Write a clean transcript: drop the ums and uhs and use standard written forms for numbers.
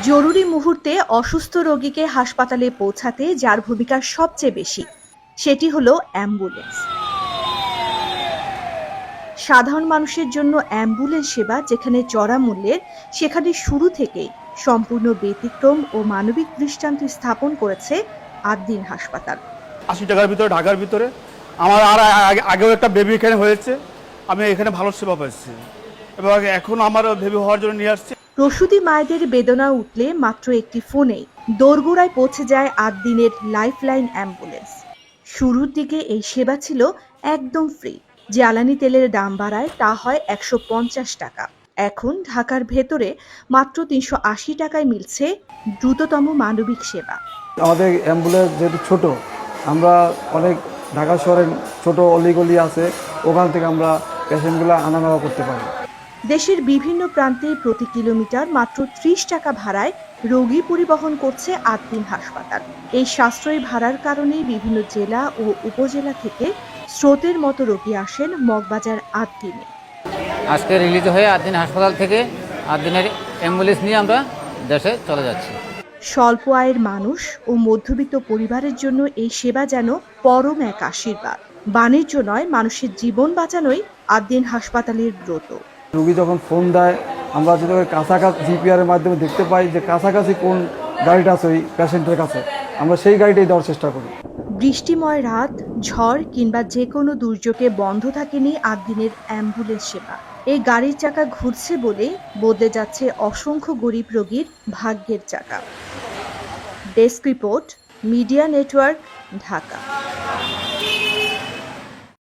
জরুরি মুহূর্তে অসুস্থ রোগীকে হাসপাতালে পৌঁছাতে যার ভূমিকা সবচেয়ে বেশি সেটি হলো অ্যাম্বুলেন্স। সাধারণ মানুষের জন্য অ্যাম্বুলেন্স সেবা যেখানে চড়া মূল্যের, সেখানে শুরু থেকেই সম্পূর্ণ ব্যতিক্রম ও মানবিক দৃষ্টান্ত স্থাপন করেছে আদ্দিন হাসপাতাল। ৮০ টাকার ভিতরে ঢাকার ভিতরে আমার আগেও একটা বেবি এখানে হয়েছে, আমি এখানে ভালো সেবা পাচ্ছি এবং এখন আমার বেবি হওয়ার জন্য নিয়ে আসছি। প্রসূতি মায়েদের বেদনা উঠলে মাত্র একটি ফোনেই দোরগোড়ায় পৌঁছে যায় আদ্দিনের লাইফলাইন অ্যাম্বুলেন্স। শুরুর দিকে এই সেবা ছিল একদম ফ্রি, জ্বালানি তেলের দাম বাড়ায় তা হয় ১৫০ টাকা। এখন ঢাকার ভেতরে মাত্র ৩৮০ টাকায় মিলছে দ্রুততম মানবিক সেবা। আমাদের অ্যাম্বুলেন্স যেহেতু ছোট, আমরা অনেক ঢাকা শহরের ছোট অলিগলি আছে, ওখান থেকে আমরা পেশেন্টগুলো আনা নেওয়া করতে পারি। দেশের বিভিন্ন প্রান্তে প্রতি কিলোমিটার মাত্র ৩০ টাকা ভাড়ায় রোগী পরিবহন করছে আদ্দিন হাসপাতাল। এই সাশ্রয়ী ভাড়ার কারণেই বিভিন্ন জেলা ও উপজেলা থেকে স্রোতের মতো রোগী আসেন মগবাজার আদ্দিনে। আজকে রিলিজ হয়ে আদ্দিন হাসপাতাল থেকে আদ্দিনের অ্যাম্বুলেন্স নিয়ে আমরা দেশে চলে যাচ্ছি। স্বল্প আয়ের মানুষ ও মধ্যবিত্ত পরিবারের জন্য এই সেবা যেন পরম এক আশীর্বাদ। বাণিজ্য নয়, মানুষের জীবন বাঁচানোই আদ্দিন হাসপাতালের ব্রত। রোগী যখন ফোন দেয়, আমরা যদি কাছাকাছি জিপিআরের মাধ্যমে দেখতে পাই যে কাছাকাছি কোন গাড়িটা আছে ওই পেশেন্টের কাছে, আমরা সেই গাড়িটাই দেওয়ার চেষ্টা করি। বৃষ্টিময় রাত, ঝড় কিংবা যে কোনো দুর্যোগে বন্ধ থাকেনি আদ্দিনের অ্যাম্বুলেন্স সেবা। এই গাড়ির চাকা ঘুরছে বলেই বদলে যাচ্ছে অসংখ্য গরিব রোগীর ভাগ্যের চাকা। Desk report, media network, Dhaka.